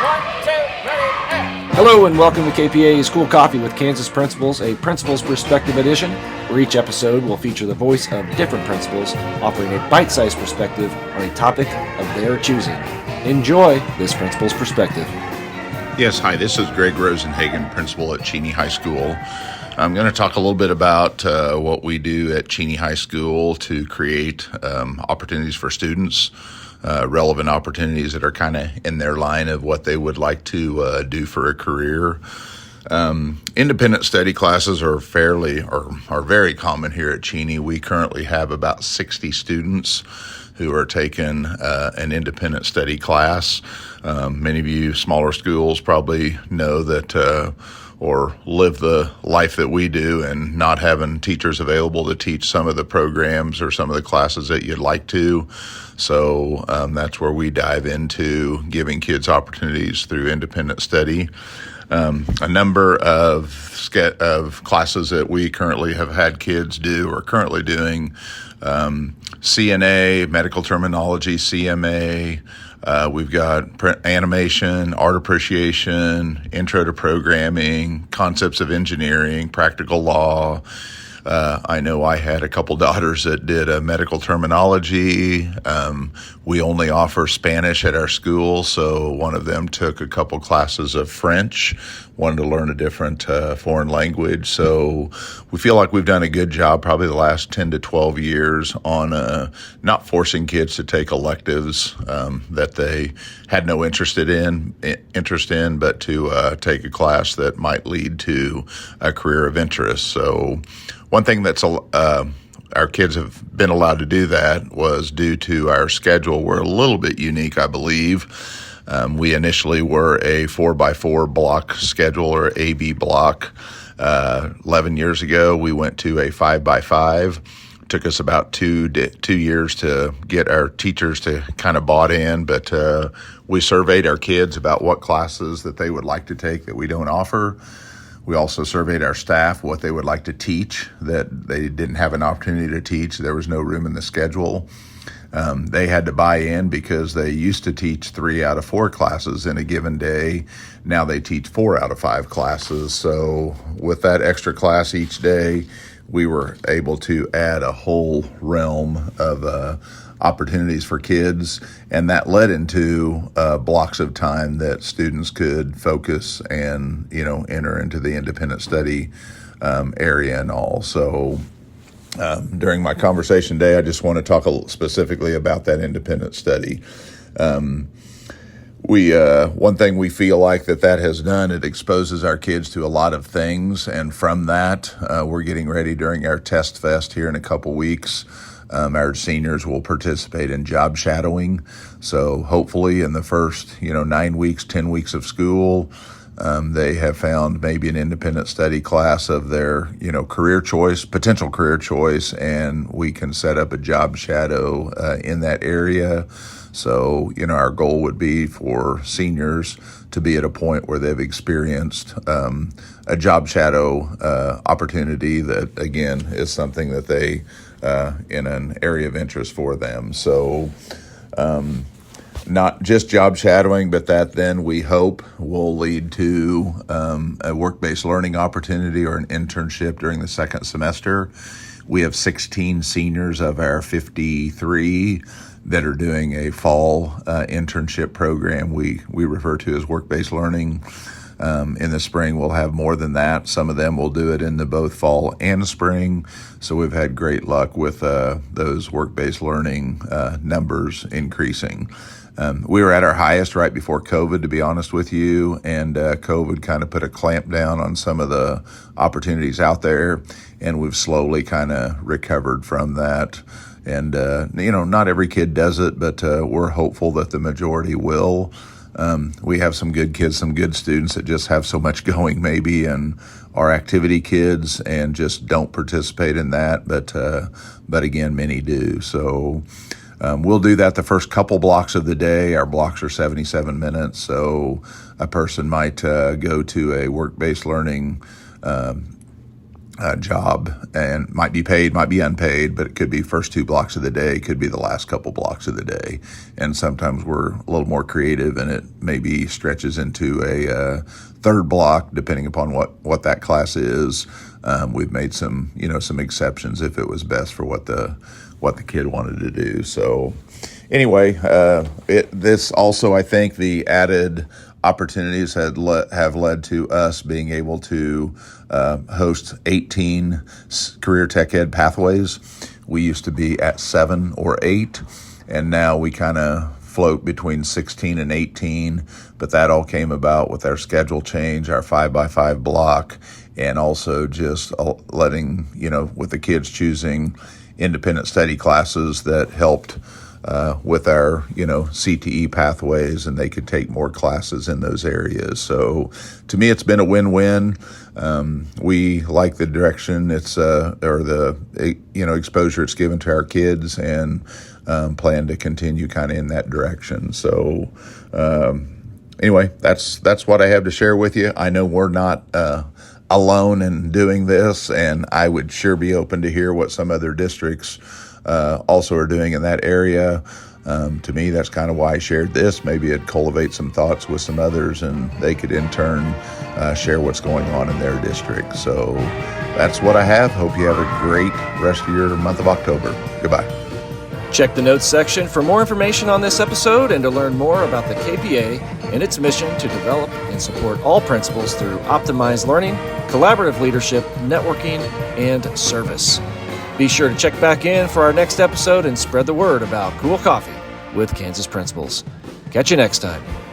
1, 2, ready, and... Hello and welcome to KPA's Cool Coffee with Kansas Principals, a Principals Perspective edition, where each episode will feature the voice of different principals offering a bite-sized perspective on a topic of their choosing. Enjoy this Principal's Perspective. Yes, hi, this is Greg Rosenhagen, principal at Cheney High School. I'm going to talk a little bit about what we do at Cheney High School to create opportunities for students, relevant opportunities that are kind of in their line of what they would like to do for a career. Independent study classes are very common here at Cheney. We currently have about 60 students who are taking an independent study class. Many of you smaller schools probably know that or live the life that we do and not having teachers available to teach some of the programs or some of the classes that you'd like to. So that's where we dive into giving kids opportunities through independent study. A number of classes that we currently have had kids do or currently doing, CNA, medical terminology, CMA, we've got print animation, art appreciation, intro to programming, concepts of engineering, practical law. I know I had a couple daughters that did a medical terminology. We only offer Spanish at our school, so one of them took a couple classes of French, wanted to learn a different foreign language. So we feel like we've done a good job probably the last 10 to 12 years on not forcing kids to take electives that they had no interest in, but to take a class that might lead to a career of interest. So one thing that's our kids have been allowed to do that was due to our schedule. We're a little bit unique, I believe. We initially were a 4x4 block schedule or AB block. 11 years ago, we went to a 5x5. It took us about 2 years to get our teachers to kind of bought in, but we surveyed our kids about what classes that they would like to take that we don't offer. We also surveyed our staff what they would like to teach that they didn't have an opportunity to teach. There was no room in the schedule. They had to buy in because they used to teach 3 out of 4 classes in a given day. Now they teach 4 out of 5 classes. So with that extra class each day, we were able to add a whole realm of opportunities for kids, and that led into blocks of time that students could focus and enter into the independent study area and all. So during my conversation today, I just want to talk specifically about that independent study. One thing we feel like that has done, it exposes our kids to a lot of things, and from that, we're getting ready during our test fest here in a couple weeks. Our seniors will participate in job shadowing. So hopefully in the first, 9 weeks, 10 weeks of school, they have found maybe an independent study class of their, potential career choice, and we can set up a job shadow in that area. So, our goal would be for seniors to be at a point where they've experienced a job shadow opportunity that, again, is something that they in an area of interest for them. So not just job shadowing, but that then we hope will lead to a work-based learning opportunity or an internship during the second semester. We have 16 seniors of our 53 that are doing a fall internship program we refer to as work-based learning. In the spring, we'll have more than that. Some of them will do it in the both fall and spring. So we've had great luck with those work-based learning numbers increasing. We were at our highest right before COVID, to be honest with you, and COVID kind of put a clamp down on some of the opportunities out there, and we've slowly kind of recovered from that. And, not every kid does it, but we're hopeful that the majority will. We have some good kids, some good students that just have so much going maybe and are activity kids and just don't participate in that. But again, many do. So we'll do that the first couple blocks of the day. Our blocks are 77 minutes. So a person might go to a work-based learning job, and might be paid, might be unpaid, but it could be first 2 blocks of the day, could be the last couple blocks of the day. And sometimes we're a little more creative, and it maybe stretches into a third block, depending upon what that class is. We've made some exceptions if it was best for what the kid wanted to do. So anyway, this also, I think the added opportunities have led to us being able to host 18 career tech ed pathways. We used to be at 7 or 8, and now we kind of float between 16 and 18, but that all came about with our schedule change, our 5x5 block, and also just letting, with the kids choosing independent study classes that helped with our, CTE pathways, and they could take more classes in those areas. So to me, it's been a win-win. We like the direction it's, exposure it's given to our kids, and plan to continue kind of in that direction. So anyway, that's what I have to share with you. I know we're not alone in doing this, and I would sure be open to hear what some other districts also are doing in that area. To me, that's kind of why I shared this. Maybe it'd cultivate some thoughts with some others, and they could in turn share what's going on in their district. So that's what I have. Hope you have a great rest of your month of October. Goodbye. Check the notes section for more information on this episode and to learn more about the KPA and its mission to develop and support all principals through optimized learning, collaborative leadership, networking, and service. Be sure to check back in for our next episode and spread the word about cool coffee with Kansas principals. Catch you next time.